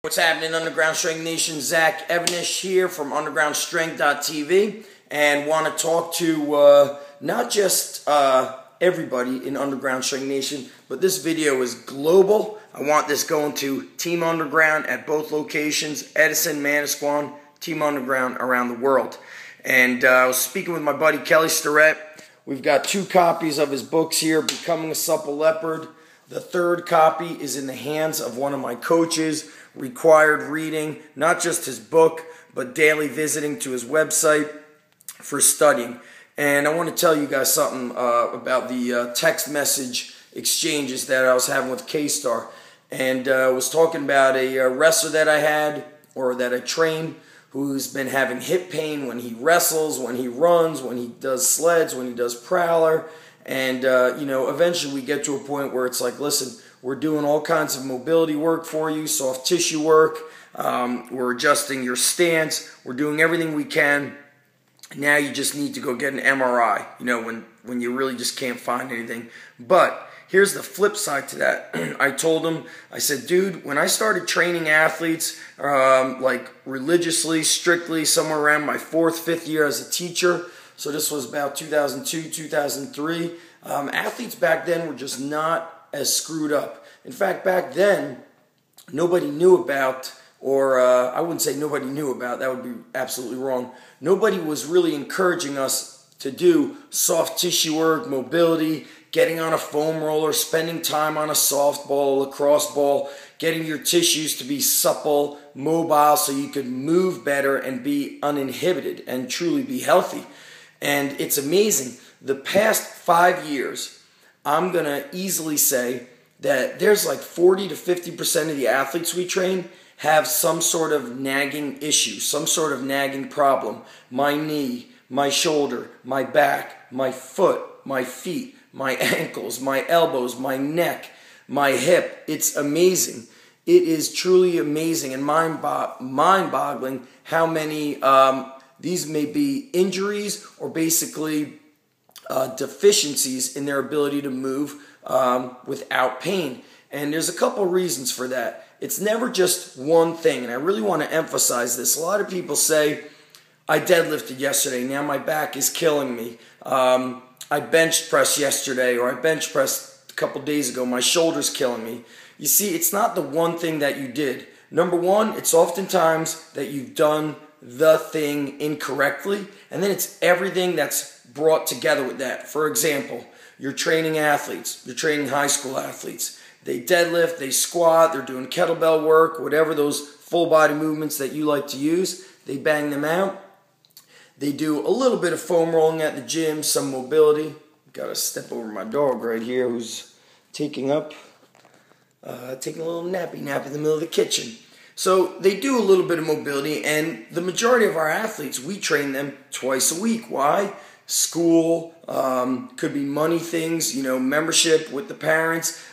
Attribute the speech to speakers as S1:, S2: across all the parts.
S1: What's happening, Underground Strength Nation? Zach Evanish here from undergroundstrength.tv, and want to talk to not just everybody in Underground Strength Nation, but this video is global. I want this going to Team Underground at both locations, Edison, Manasquan, Team Underground around the world. And I was speaking with my buddy Kelly Starrett. We've got 2 copies of his books here, Becoming a Supple Leopard. The 3rd copy is in the hands of one of my coaches, required reading, not just his book, but daily visiting to his website for studying. And I want to tell you guys something about the text message exchanges that I was having with K-Star. And I was talking about a wrestler that I had, or that I train, who's been having hip pain when he wrestles, when he runs, when he does sleds, when he does prowler. And, eventually we get to a point where it's like, listen, we're doing all kinds of mobility work for you, soft tissue work. We're adjusting your stance. We're doing everything we can. Now you just need to go get an MRI, when you really just can't find anything. But here's the flip side to that. I told him, I said, dude, when I started training athletes, like religiously, strictly, somewhere around my 4th, 5th year as a teacher, so this was about 2002, 2003, athletes back then were just not as screwed up. In fact, back then, nobody knew about, or I wouldn't say nobody knew about, that would be absolutely wrong. Nobody was really encouraging us to do soft tissue work, mobility, getting on a foam roller, spending time on a softball, lacrosse ball, getting your tissues to be supple, mobile, so you could move better and be uninhibited and truly be healthy. And it's amazing. The past 5 years, I'm going to easily say that there's like 40 to 50% of the athletes we train have some sort of nagging issue, some sort of nagging problem. My knee, my shoulder, my back, my foot, my feet, my ankles, my elbows, my neck, my hip. It's amazing. It is truly amazing and mind-boggling how many these may be injuries or basically deficiencies in their ability to move without pain. And there's a couple reasons for that. It's never just one thing, and I really want to emphasize this. A lot of people say, I deadlifted yesterday, now my back is killing me. I bench pressed yesterday, or I bench pressed a couple days ago, my shoulder's killing me. You see, it's not the one thing that you did. Number one, it's oftentimes that you've done the thing incorrectly, and then it's everything that's brought together with that. For example, you're training athletes, you're training high school athletes. They deadlift, they squat, they're doing kettlebell work, whatever those full body movements that you like to use, they bang them out. They do a little bit of foam rolling at the gym, some mobility. Got to step over my dog right here who's taking a little nappy nap in the middle of the kitchen. So they do a little bit of mobility, and the majority of our athletes, we train them twice a week. Why? School, could be money things, membership with the parents,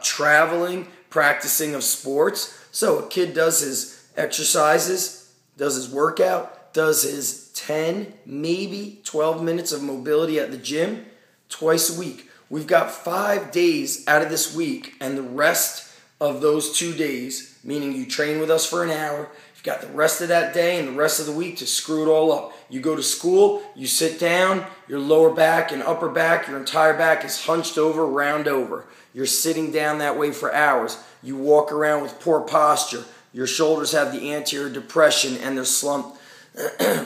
S1: traveling, practicing of sports. So a kid does his exercises, does his workout, does his 10, maybe 12 minutes of mobility at the gym twice a week. We've got 5 days out of this week, and the rest of those 2 days, meaning you train with us for an hour, you've got the rest of that day and the rest of the week to screw it all up. You go to school, you sit down, your lower back and upper back, your entire back is hunched over, round over. You're sitting down that way for hours. You walk around with poor posture. Your shoulders have the anterior depression and they're slumped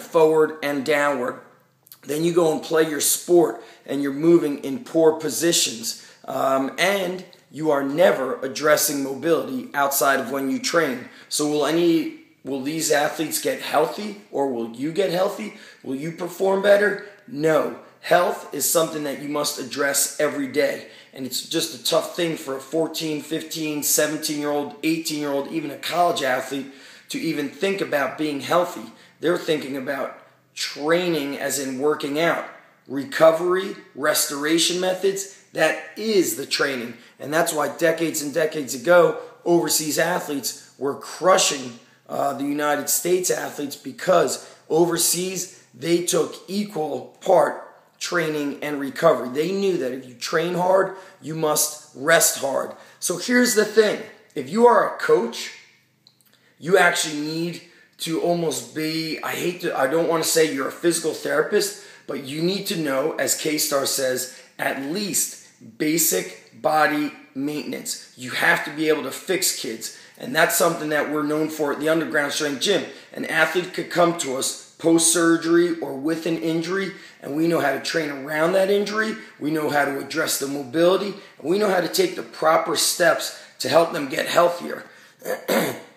S1: forward and downward. Then you go and play your sport and you're moving in poor positions. And you are never addressing mobility outside of when you train. So will these athletes get healthy, or will you get healthy? Will you perform better? No. Health is something that you must address every day. And it's just a tough thing for a 14, 15, 17-year-old, 18-year-old, even a college athlete to even think about being healthy. They're thinking about training as in working out. Recovery, restoration methods, that is the training. And that's why decades and decades ago, overseas athletes were crushing the United States athletes, because overseas they took equal part training and recovery. They knew that if you train hard, you must rest hard. So here's the thing. If you are a coach, You actually need to almost be, I don't want to say you're a physical therapist, but you need to know, as K-Star says, at least basic body maintenance. You have to be able to fix kids. And that's something that we're known for at the Underground Strength Gym. An athlete could come to us post-surgery or with an injury, and we know how to train around that injury. We know how to address the mobility, and we know how to take the proper steps to help them get healthier.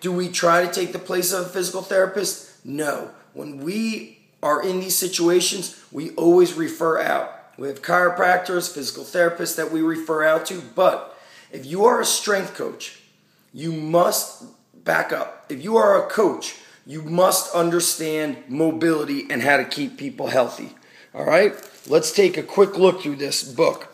S1: Do we try to take the place of a physical therapist? No. When we are in these situations, we always refer out. We have chiropractors, physical therapists that we refer out to, but if you are a strength coach, you must back up. If you are a coach, you must understand mobility and how to keep people healthy. All right? Let's take a quick look through this book.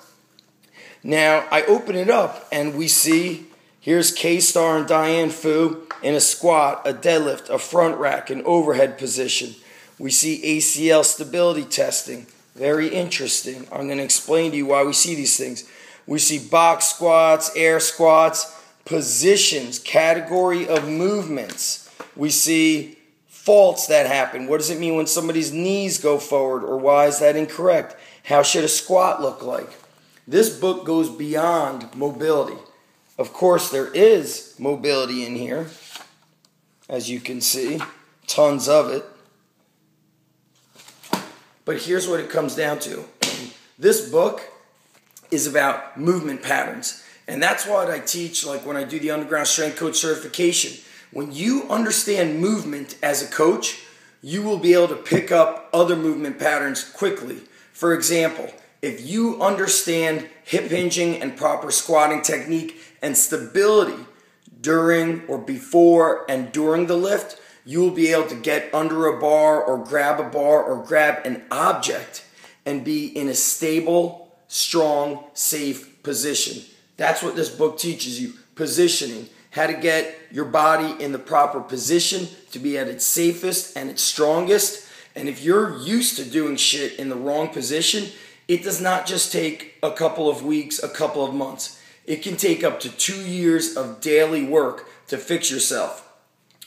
S1: Now, I open it up and we see here's K-Star and Diane Fu in a squat, a deadlift, a front rack, an overhead position. We see ACL stability testing. Very interesting. I'm going to explain to you why we see these things. We see box squats, air squats, positions, category of movements. We see faults that happen. What does it mean when somebody's knees go forward, or why is that incorrect? How should a squat look like? This book goes beyond mobility. Of course, there is mobility in here, as you can see, tons of it. But here's what it comes down to. This book is about movement patterns. And that's what I teach, like when I do the Underground Strength Coach certification. When you understand movement as a coach, you will be able to pick up other movement patterns quickly. For example, if you understand hip hinging and proper squatting technique and stability during or before and during the lift, you will be able to get under a bar or grab an object and be in a stable, strong, safe position. That's what this book teaches you. Positioning. How to get your body in the proper position to be at its safest and its strongest. And if you're used to doing shit in the wrong position, it does not just take a couple of weeks, a couple of months. It can take up to 2 years of daily work to fix yourself.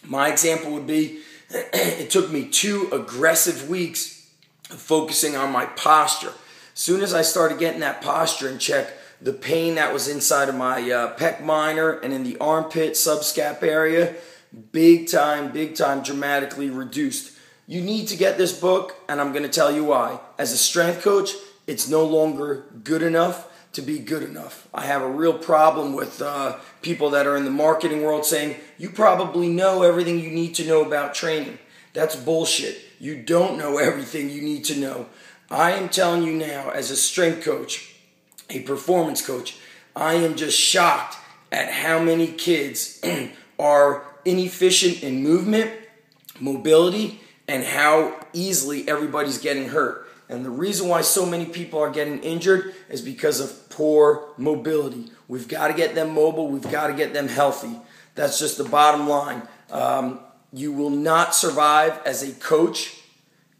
S1: My example would be, it took me 2 aggressive weeks of focusing on my posture. As soon as I started getting that posture in check, the pain that was inside of my pec minor and in the armpit, subscap area, big time, dramatically reduced. You need to get this book, and I'm going to tell you why. As a strength coach, it's no longer good enough to be good enough. I have a real problem with people that are in the marketing world saying, you probably know everything you need to know about training. That's bullshit. You don't know everything you need to know. I am telling you now, as a strength coach, a performance coach, I am just shocked at how many kids are inefficient in movement, mobility, and how easily everybody's getting hurt. And the reason why so many people are getting injured is because of poor mobility. We've got to get them mobile. We've got to get them healthy. That's just the bottom line. You will not survive as a coach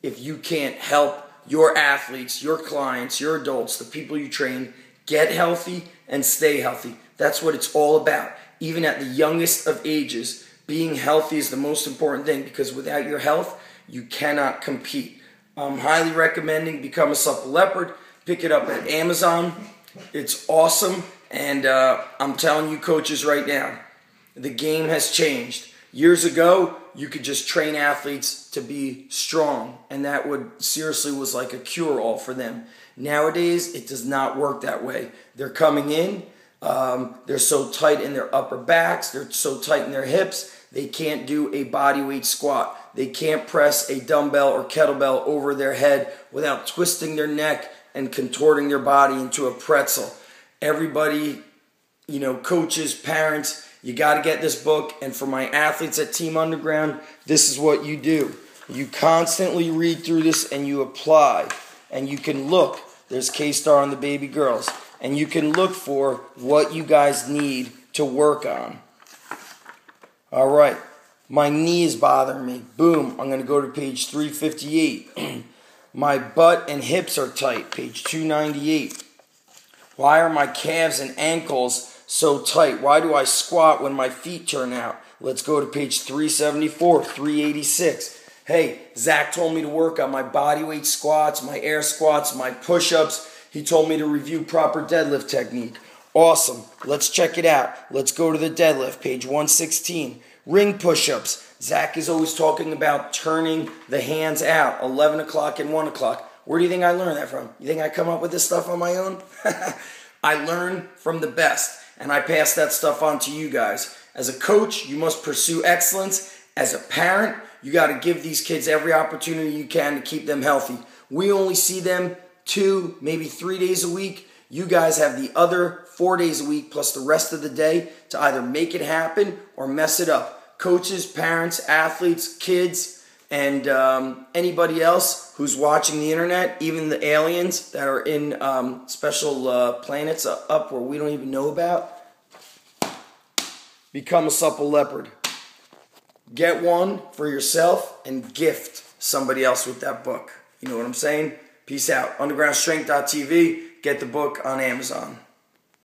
S1: if you can't help your athletes, your clients, your adults, the people you train, get healthy and stay healthy. That's what it's all about. Even at the youngest of ages, being healthy is the most important thing, because without your health, you cannot compete. I'm highly recommending Become a Supple Leopard. Pick it up at Amazon. It's awesome. And I'm telling you, coaches, right now, the game has changed. Years ago, you could just train athletes to be strong, and that seriously was like a cure-all for them. Nowadays, it does not work that way. They're coming in, they're so tight in their upper backs, they're so tight in their hips, they can't do a bodyweight squat. They can't press a dumbbell or kettlebell over their head without twisting their neck and contorting their body into a pretzel. Everybody, coaches, parents, you got to get this book. And for my athletes at Team Underground, this is what you do. You constantly read through this and you apply. And you can look. There's K-Star on the baby girls. And you can look for what you guys need to work on. All right. My knee is bothering me. Boom. I'm going to go to page 358. My butt and hips are tight. Page 298. Why are my calves and ankles so tight? Why do I squat when my feet turn out? Let's go to page 374, 386. Hey, Zach told me to work on my bodyweight squats, my air squats, my push-ups. He told me to review proper deadlift technique. Awesome. Let's check it out. Let's go to the deadlift, page 116. Ring push-ups. Zach is always talking about turning the hands out, 11 o'clock and 1 o'clock. Where do you think I learned that from? You think I come up with this stuff on my own? I learn from the best, and I pass that stuff on to you guys. As a coach, you must pursue excellence. As a parent, you got to give these kids every opportunity you can to keep them healthy. We only see them 2, maybe 3 days a week. You guys have the other 4 days a week plus the rest of the day to either make it happen or mess it up. Coaches, parents, athletes, kids, and anybody else who's watching the internet, even the aliens that are in special planets up where we don't even know about, become a Supple Leopard. Get one for yourself and gift somebody else with that book. You know what I'm saying? Peace out. Undergroundstrength.tv. Get the book on Amazon.